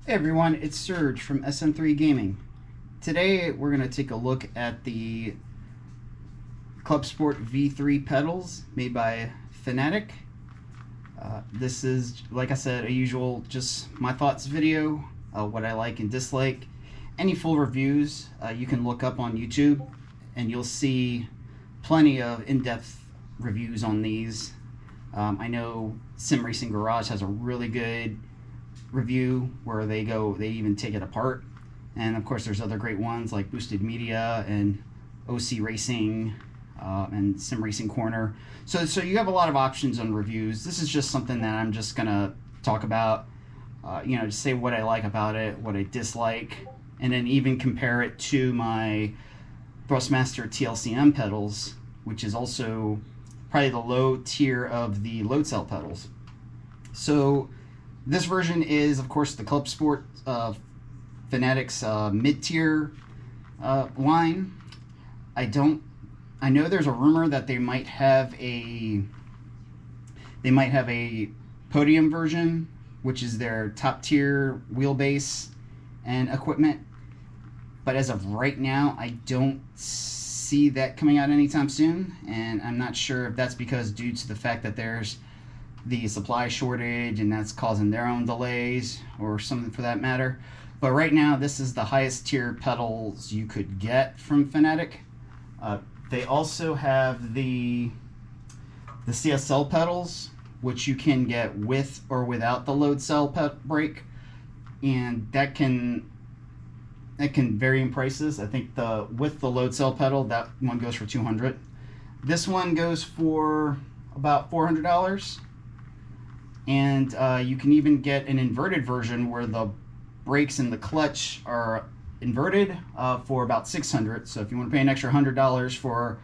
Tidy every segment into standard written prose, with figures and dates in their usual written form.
Hey everyone, it's Serge from SN3 Gaming. Today we're going to take a look at the ClubSport V3 pedals made by Fanatec. This is, like I said, a usual just my thoughts video, what I like and dislike. Any full reviews you can look up on YouTube and you'll see plenty of in-depth reviews on these. I know Sim Racing Garage has a really good review where they even take it apart, and of course there's other great ones like Boosted Media and OC Racing and Sim Racing Corner. So you have a lot of options on reviews. This is just something that I'm just gonna talk about, just say what I like about it, what I dislike, and then even compare it to my Thrustmaster TLCM pedals, which is also probably the low tier of the load cell pedals. So this version is, of course, the ClubSport Fanatec's mid-tier line. I know there's a rumor that they might have a podium version, which is their top-tier wheelbase and equipment. But as of right now, I don't see that coming out anytime soon, and I'm not sure if that's because due to the fact that there's the supply shortage and that's causing their own delays or something for that matter. But right now this is the highest tier pedals you could get from Fanatec. They also have the CSL pedals, which you can get with or without the load cell brake, and that can vary in prices. I think with the load cell pedal, that one goes for $200. This one goes for about $400. And you can even get an inverted version where the brakes and the clutch are inverted for about $600. So if you want to pay an extra $100 for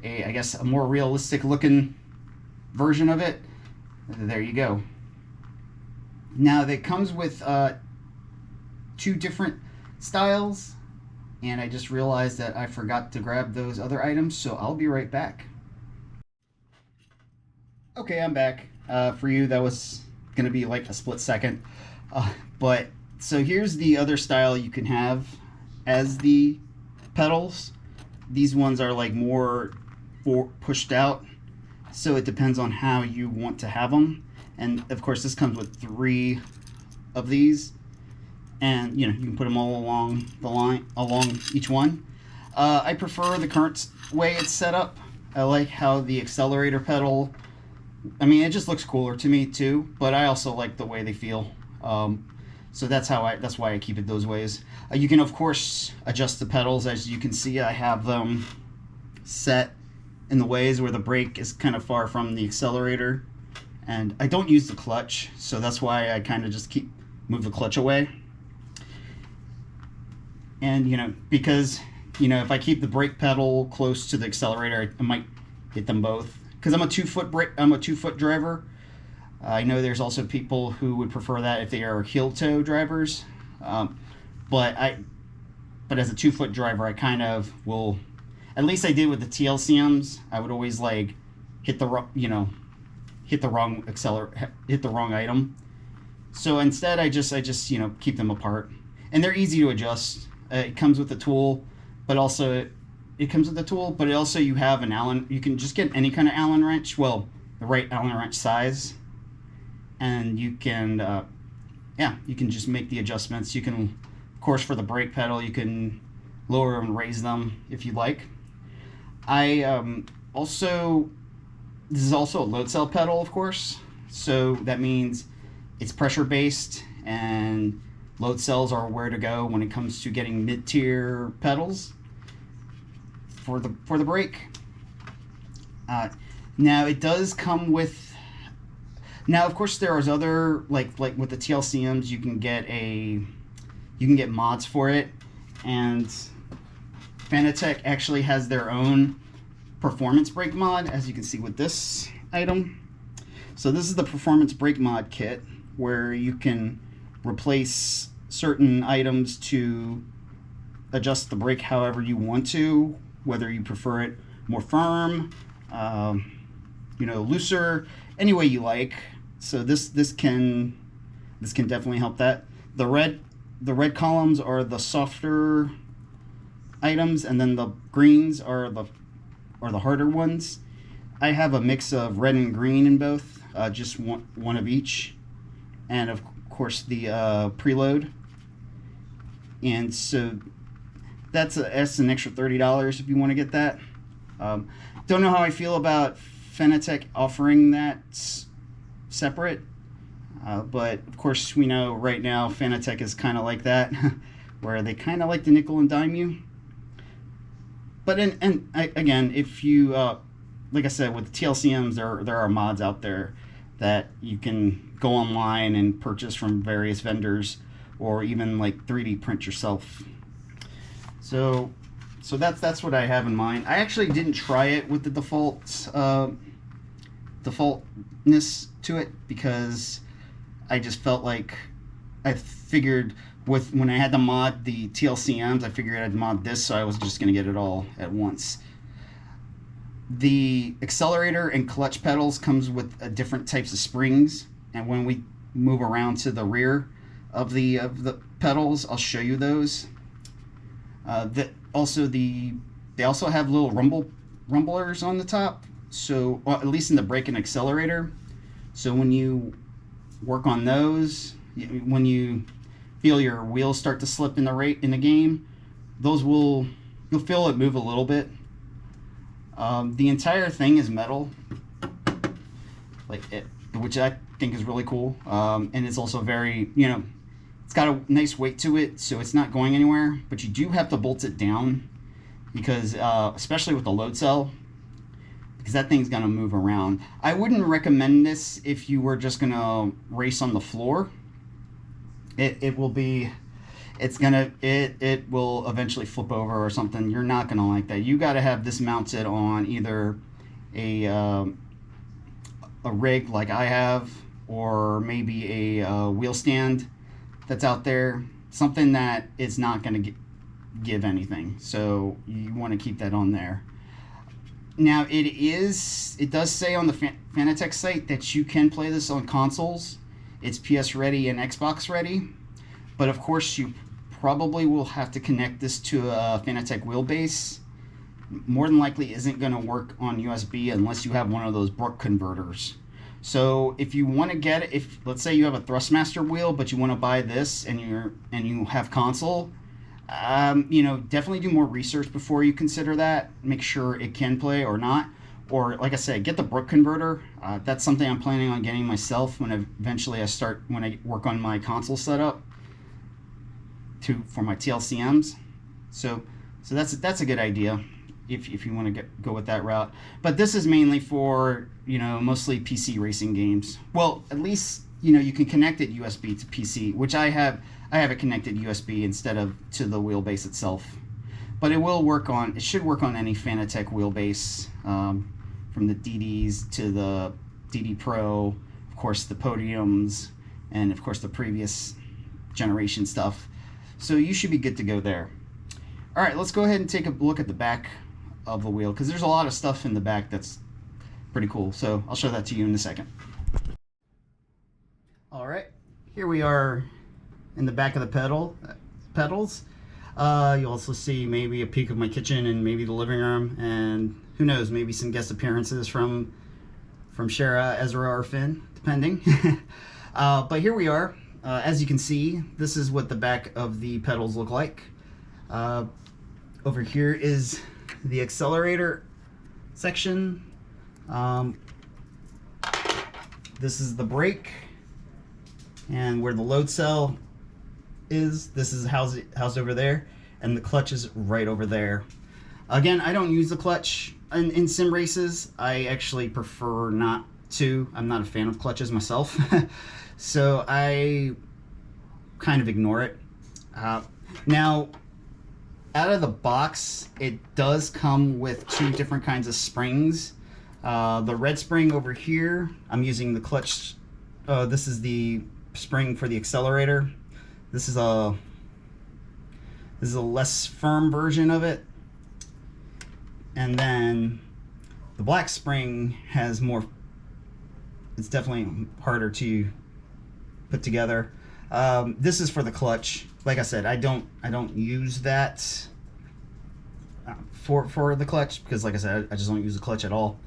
a more realistic looking version of it, there you go. Now that comes with two different styles, and I just realized that I forgot to grab those other items, so I'll be right back. Okay, I'm back. For you, that was going to be like a split second. But so here's the other style you can have as the pedals. These ones are like more pushed out, so it depends on how you want to have them. And of course, this comes with 3 of these, and you can put them all along the line, along each one. I prefer the current way it's set up. I like how the accelerator pedal, it just looks cooler to me too, but I also like the way they feel. So that's why I keep it those ways. You can of course adjust the pedals. As you can see, I have them set in the ways where the brake is kind of far from the accelerator, and I don't use the clutch, so that's why I kind of just move the clutch away. And because if I keep the brake pedal close to the accelerator, I might hit them both. Because I'm a 2-foot driver. I know there's also people who would prefer that if they are heel toe drivers. But as a 2-foot driver, I kind of will. At least I did with the TLCMs. I would always like hit the wrong item. So instead, I just keep them apart, and they're easy to adjust. It comes with the tool, but also. It comes with the tool, but also you have an Allen. You can just get any kind of Allen wrench, the right Allen wrench size, and you can, you can just make the adjustments. You can, of course, for the brake pedal, you can lower and raise them if you'd like. This is also a load cell pedal, of course, so that means it's pressure based, and load cells are where to go when it comes to getting mid-tier pedals. For the brake. Now it does come with. Now of course there is other like with the TLCMs you can get mods for it, and Fanatec actually has their own performance brake mod, as you can see with this item. So this is the performance brake mod kit, where you can replace certain items to adjust the brake however you want to, whether you prefer it more firm, looser, any way you like. So this can definitely help that. the red columns are the softer items, and then the greens are the harder ones. I have a mix of red and green in both, just one of each, and of course the preload. And so that's an extra $30 if you want to get that. Don't know how I feel about Fanatec offering that separate, but of course we know right now Fanatec is kind of like that, where they kind of like to nickel and dime you. But again, if you like I said, with TLCMs, there are mods out there that you can go online and purchase from various vendors, or even like 3D print yourself. So that's what I have in mind. I actually didn't try it with the defaultness to it, because I just felt like I figured when I had to mod the TLCMs, I figured I'd mod this, so I was just going to get it all at once. The accelerator and clutch pedals comes with different types of springs, and when we move around to the rear of the pedals, I'll show you those. They also have little rumblers on the top, so at least in the brake and accelerator. So when you work on those, when you feel your wheels start to slip in the game, you'll feel it move a little bit. The entire thing is metal, which I think is really cool, and it's also very, it's got a nice weight to it, so it's not going anywhere. But you do have to bolt it down, because especially with the load cell, because that thing's gonna move around. I wouldn't recommend this if you were just gonna race on the floor. It will eventually flip over or something. You're not gonna like that. You got to have this mounted on either a rig like I have, or maybe a wheel stand that's out there, something that is not going to give anything. So you want to keep that on there. Now it does say on the Fanatec site that you can play this on consoles. It's PS ready and Xbox ready, but of course you probably will have to connect this to a Fanatec wheelbase. More than likely isn't going to work on USB unless you have one of those Brook converters. So if you want to get it, if let's say you have a Thrustmaster wheel but you want to buy this and you have console, definitely do more research before you consider that. Make sure it can play or not. Or like I said, get the Brook converter. That's something I'm planning on getting myself when I work on my console setup for my TLCMs. So that's a good idea if you want to go with that route. But this is mainly for mostly PC racing games. Well, at least you can connect it USB to PC, which I have it connected USB instead of to the wheelbase itself. But it should work on any Fanatec wheelbase, from the DDs to the DD Pro, of course the Podiums, and of course the previous generation stuff. So you should be good to go there. All right, let's go ahead and take a look at the back of the wheel, because there's a lot of stuff in the back that's pretty cool. So I'll show that to you in a second. All right, here we are in the back of the pedals. You'll also see maybe a peek of my kitchen and maybe the living room, and who knows, maybe some guest appearances from Shara, Ezra, or Finn, depending. But here we are. As you can see, this is what the back of the pedals look like. Over here is the accelerator section. This is the brake, and where the load cell is, this is housed over there, and the clutch is right over there. Again, I don't use the clutch in sim races. I actually prefer not to. I'm not a fan of clutches myself. So I kind of ignore it. Now, out of the box, it does come with two different kinds of springs. The red spring over here, I'm using the clutch. This is the spring for the accelerator. This is a less firm version of it. And then the black spring has more, it's definitely harder to put together. This is for the clutch. Like I said, I don't use that for the clutch, because like I said, I just don't use the clutch at all.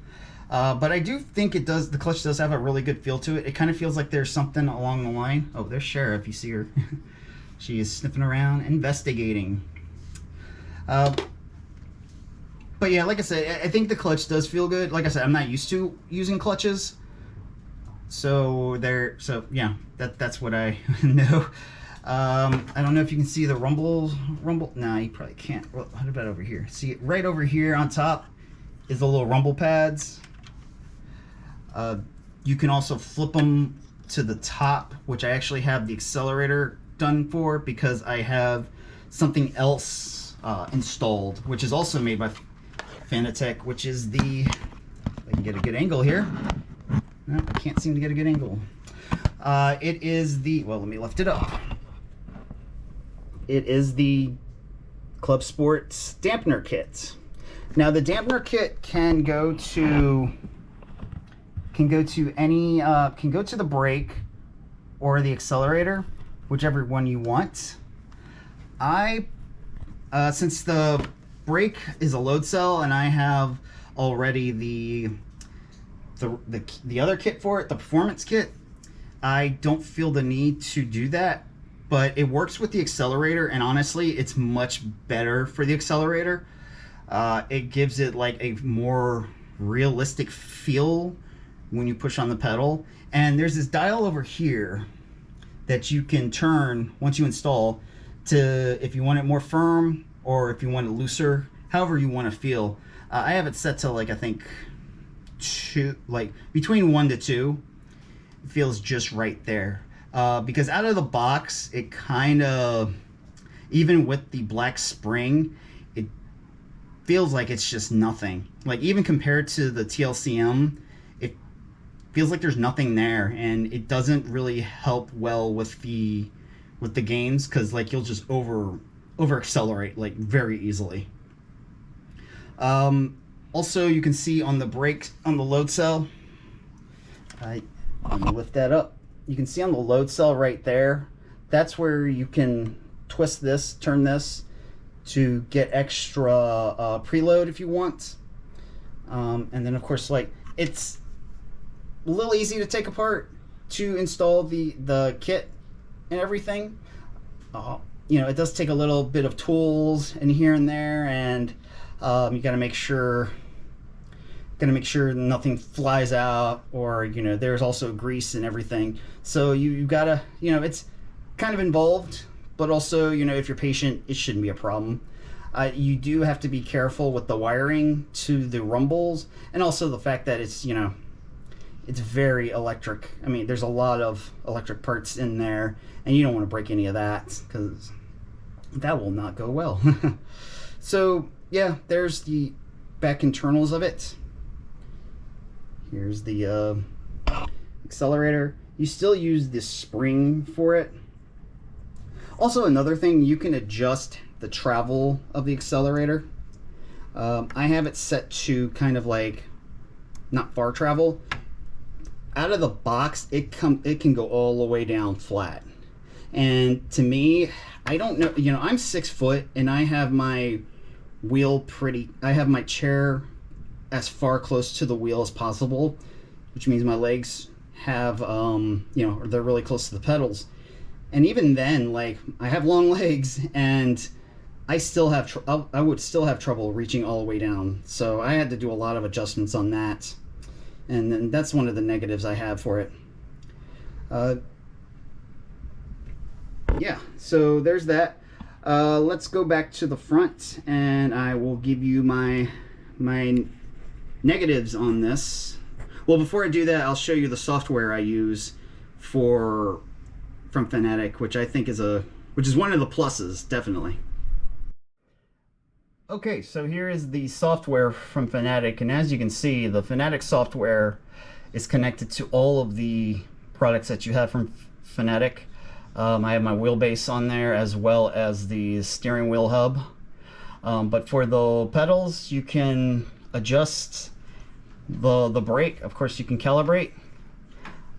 But I do think the clutch does have a really good feel to it. It kind of feels like there's something along the line. Oh, there's Shara, if you see her. She is sniffing around, investigating. But yeah, like I said, I think the clutch does feel good. Like I said, I'm not used to using clutches. So yeah, that's what I know. I don't know if you can see the rumble. No, you probably can't. Well, what about over here? See, right over here on top is the little rumble pads. You can also flip them to the top, which I actually have the accelerator done for, because I have something else installed, which is also made by Fanatec, which is the, if I can get a good angle here. No, I can't seem to get a good angle. It is the, well, let me lift it up. It is the ClubSport dampener kit. Now the dampener kit can go to the brake or the accelerator, whichever one you want. Since the brake is a load cell and I have already the other kit for it, the performance kit, I don't feel the need to do that. But it works with the accelerator, and honestly, it's much better for the accelerator. It gives it like a more realistic feel when you push on the pedal. And there's this dial over here that you can turn once you install to, if you want it more firm or if you want it looser, however you want to feel. I have it set to, like, I think between 1 to 2. It feels just right there. Because out of the box, it kind of, even with the black spring, it feels like it's just nothing. Like, even compared to the TLCM, it feels like there's nothing there, and it doesn't really help well with the gains, because like you'll just over accelerate like very easily. Also, you can see on the brake on the load cell, I'm gonna lift that up. You can see on the load cell right there, that's where you can twist this, turn this to get extra preload if you want. And then of course, like, it's a little easy to take apart to install the kit and everything. You know, it does take a little bit of tools in here and there, and you gotta make sure nothing flies out, or, you know, there's also grease and everything. So you gotta, you know, it's kind of involved, but also, you know, if you're patient, it shouldn't be a problem. You do have to be careful with the wiring to the rumbles, and also the fact that it's, you know, it's very electric. I mean, there's a lot of electric parts in there, and you don't want to break any of that, because that will not go well. So yeah, there's the back internals of it. Here's the accelerator. You still use this spring for it. Also, another thing, you can adjust the travel of the accelerator. I have it set to kind of like not far travel. Out of the box, it can go all the way down flat. And to me, I don't know, you know, I'm 6 foot and I have my wheel I have my chair as far close to the wheel as possible, which means my legs have, you know, they're really close to the pedals. And even then, like, I have long legs, and I still have I would still have trouble reaching all the way down. So I had to do a lot of adjustments on that, and then that's one of the negatives I have for it. Yeah, so there's that. Let's go back to the front, and I will give you my negatives on this. Well, before I do that, I'll show you the software I use from Fanatec, which I think is one of the pluses, definitely. Okay, so here is the software from Fanatec, and as you can see, the Fanatec software is connected to all of the products that you have from Fanatec. I have my wheelbase on there, as well as the steering wheel hub. But for the pedals, you can adjust the brake. Of course, you can calibrate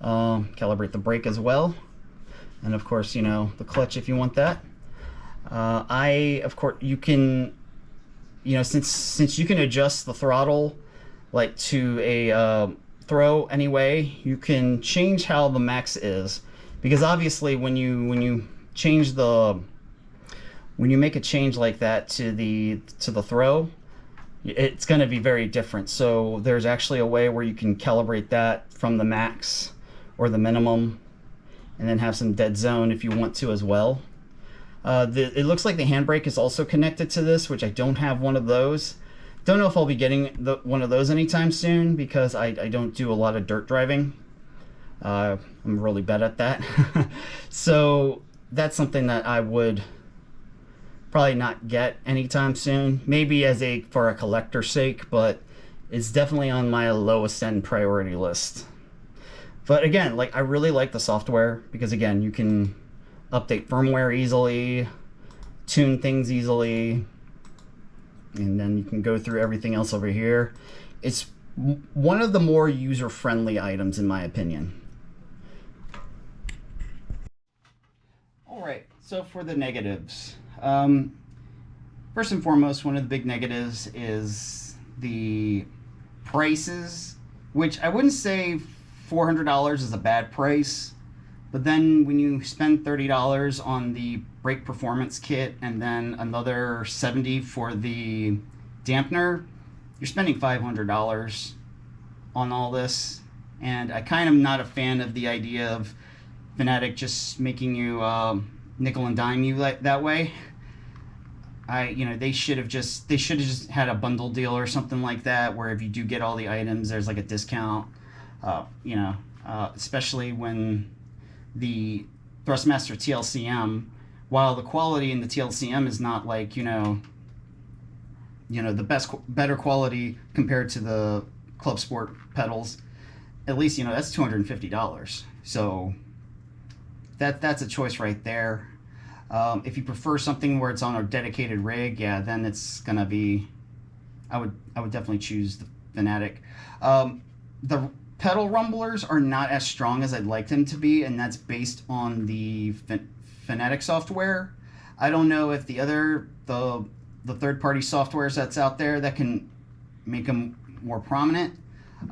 the brake as well. and of course, you know, the clutch if you want that. Of course, you can, you know, since you can adjust the throttle like to a throw anyway, you can change how the max is, because obviously when you change the when you make a change like that to the throw, it's going to be very different. So there's actually a way where you can calibrate that from the max or the minimum, and then have some dead zone if you want to as well. It looks like the handbrake is also connected to this, which I don't have one of those. Don't know if I'll be getting one of those anytime soon, because I don't do a lot of dirt driving. I'm really bad at that. So that's something that I would probably not get anytime soon. Maybe for a collector's sake, but it's definitely on my lowest end priority list. But again, like, I really like the software, because again, you can update firmware easily, tune things easily, and then you can go through everything else over here. It's one of the more user-friendly items in my opinion. All right, so for the negatives. First and foremost, one of the big negatives is the prices, which I wouldn't say $400 is a bad price, but then when you spend $30 on the brake performance kit and then another $70 for the dampener, you're spending $500 on all this. And I kind of not a fan of the idea of Fanatec just making you nickel and dime you that way. They should have just had a bundle deal or something like that, where if you do get all the items, there's like a discount. Especially when the Thrustmaster TLCM, while the quality in the TLCM is not like the better quality compared to the ClubSport pedals, at least that's $250. So that's a choice right there. If you prefer something where it's on a dedicated rig, yeah, then it's gonna be. I would definitely choose the Fanatec. The pedal rumblers are not as strong as I'd like them to be, and that's based on the Fanatec software. I don't know if the third-party softwares that's out there that can make them more prominent.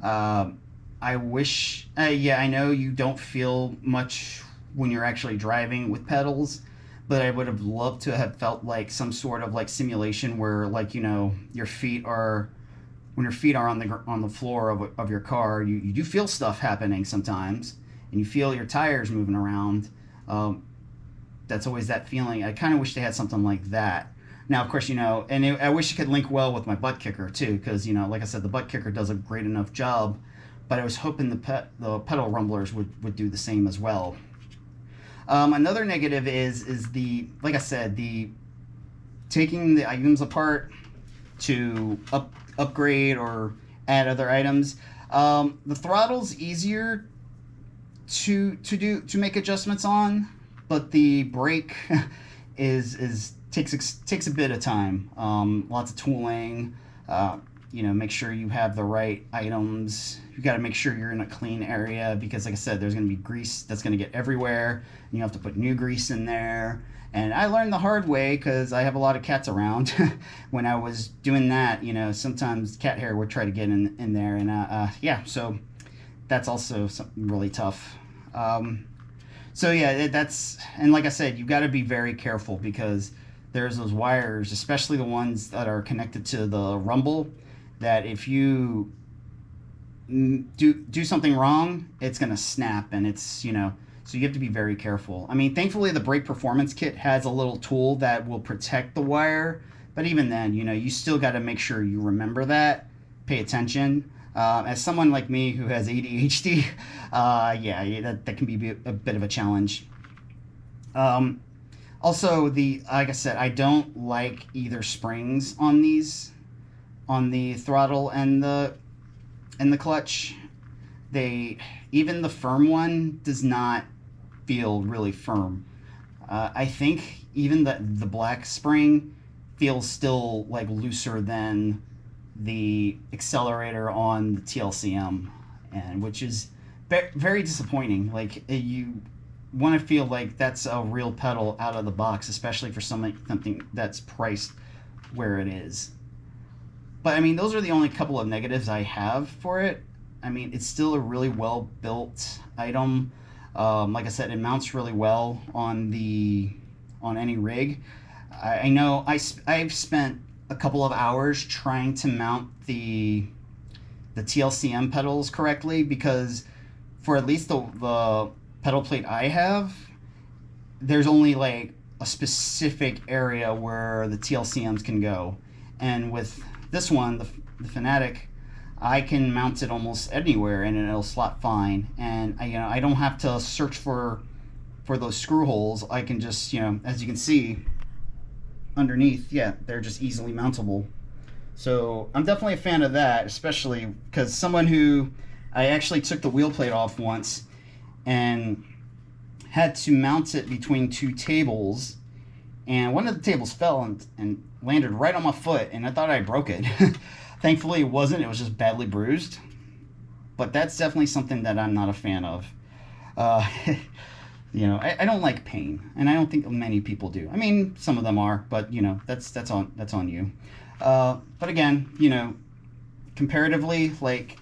I wish, I know you don't feel much when you're actually driving with pedals, but I would have loved to have felt like some sort of like simulation where, like, your feet are, when your feet are on the floor of your car, you do feel stuff happening sometimes, and you feel your tires moving around. That's always that feeling. I kind of wish they had something like that. Now, of course, I wish it could link well with my butt kicker too, because like I said, the butt kicker does a great enough job, but I was hoping the pedal rumblers would do the same as well. Another negative is the, like I said, the taking the items apart to upgrade or add other items. The throttle's easier to make adjustments on, but the brake takes a bit of time. Lots of tooling. Make sure you have the right items. You got to make sure you're in a clean area, because, like I said, there's going to be grease that's going to get everywhere, and you have to put new grease in there. And I learned the hard way, because I have a lot of cats around. When I was doing that, sometimes cat hair would try to get in there, and so that's also something really tough. So yeah, and like I said, you got to be very careful, because there's those wires, especially the ones that are connected to the rumble, that if you do something wrong, it's gonna snap, and it's so you have to be very careful. I mean, thankfully the brake performance kit has a little tool that will protect the wire, but even then, you still got to make sure you remember that, pay attention. As someone like me who has ADHD, that can be a bit of a challenge. Also, like I said, I don't like either springs on the throttle and the clutch. Even the firm one does not feel really firm. I think even the black spring feels still like looser than the accelerator on the TLCM, and which is very disappointing. Like, want to feel like that's a real pedal out of the box, especially for something that's priced where it is. But I mean, those are the only couple of negatives I have for it. I mean, it's still a really well built item. Like I said, it mounts really well on any rig. I know I've spent a couple of hours trying to mount the TLCM pedals correctly, because for at least the pedal plate I have, there's only like a specific area where the TLCMs can go. And with this one, the Fanatec, I can mount it almost anywhere and it'll slot fine. And I don't have to search for those screw holes. I can just, as you can see underneath, yeah, they're just easily mountable. So I'm definitely a fan of that, especially because I actually took the wheel plate off once and had to mount it between two tables, and one of the tables fell and landed right on my foot, and I thought I broke it. Thankfully it wasn't, it was just badly bruised. But that's definitely something that I'm not a fan of. I don't like pain, and I don't think many people do. I mean, some of them are, but that's on you. But again, comparatively, like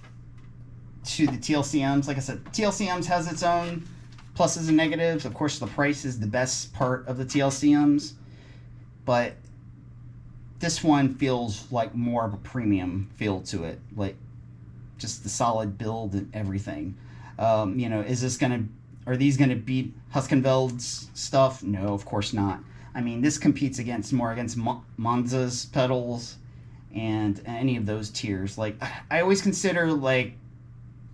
to the TLCMs, like I said, TLCMs has its own pluses and negatives. Of course, the price is the best part of the TLCMs, but this one feels like more of a premium feel to it, like just the solid build and everything. Are these gonna beat Huskenveld's stuff? No, of course not. I mean, this competes more against Monza's pedals and any of those tiers. Like, I always consider like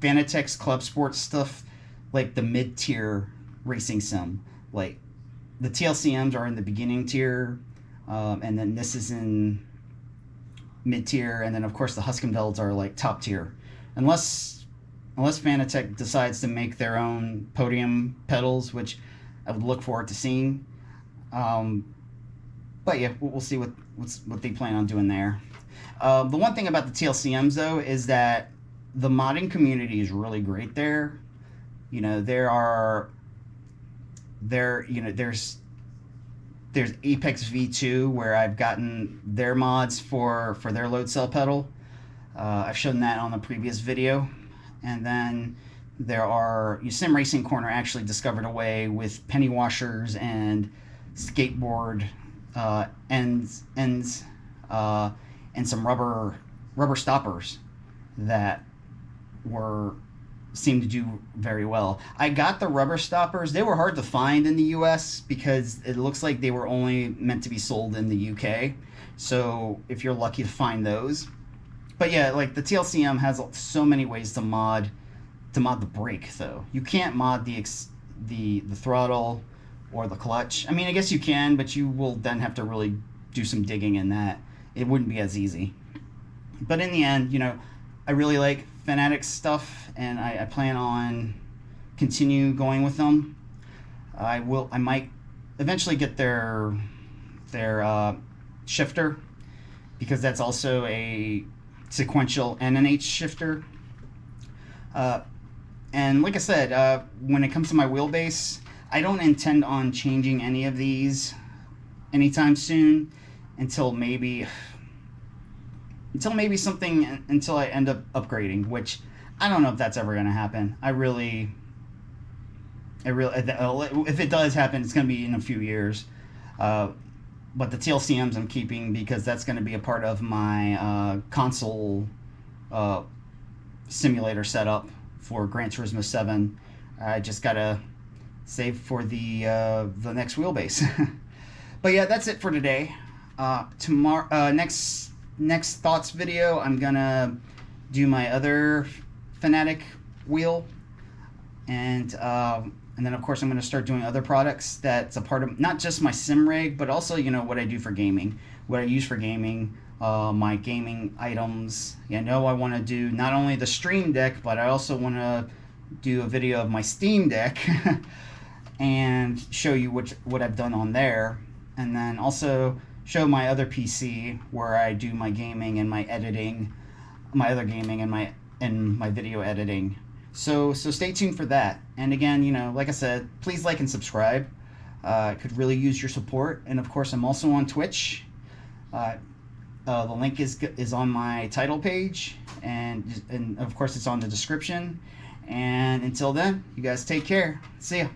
Fanatec's ClubSport stuff like the mid-tier racing sim. Like, the TLCMs are in the beginning tier, and then this is in mid-tier, and then of course the Huskenvelds are like top tier. Unless Fanatec decides to make their own podium pedals, which I would look forward to seeing. But yeah, we'll see what they plan on doing there. The one thing about the TLCMs though is that the modding community is really great there. There's Apex V2 where I've gotten their mods for their load cell pedal. I've shown that on the previous video. And then there are Sim Racing Corner actually discovered a way with penny washers and skateboard ends and some rubber stoppers that seemed to do very well. I got the rubber stoppers. They were hard to find in the US because it looks like they were only meant to be sold in the UK. So if you're lucky to find those. But yeah, like the TLCM has so many ways to mod the brake though. You can't mod the throttle or the clutch. I mean, I guess you can, but you will then have to really do some digging in that. It wouldn't be as easy. But in the end, I really like Fanatec stuff, and I plan on continue going with them. I might eventually get their shifter, because that's also a sequential NNH shifter. And like I said, when it comes to my wheelbase, I don't intend on changing any of these anytime soon until maybe something, until I end up upgrading, which I don't know if that's ever going to happen. If it does happen, it's going to be in a few years. But the TLCMs I'm keeping because that's going to be a part of my console simulator setup for Gran Turismo 7. I just got to save for the next wheelbase. But yeah, that's it for today. Tomorrow, next thoughts video, I'm gonna do my other Fanatec wheel, and then of course I'm gonna start doing other products that's a part of not just my sim rig, but also what I do for gaming, what I use for gaming, my gaming items. I want to do not only the Stream Deck, but I also want to do a video of my Steam Deck and show you what I've done on there, and then also show my other PC where I do my gaming and my editing, my other gaming and my video editing. So stay tuned for that. And again, you know, like I said, please like and subscribe. I could really use your support. And of course, I'm also on Twitch. The link is on my title page, and of course it's on the description. And until then, you guys take care. See ya.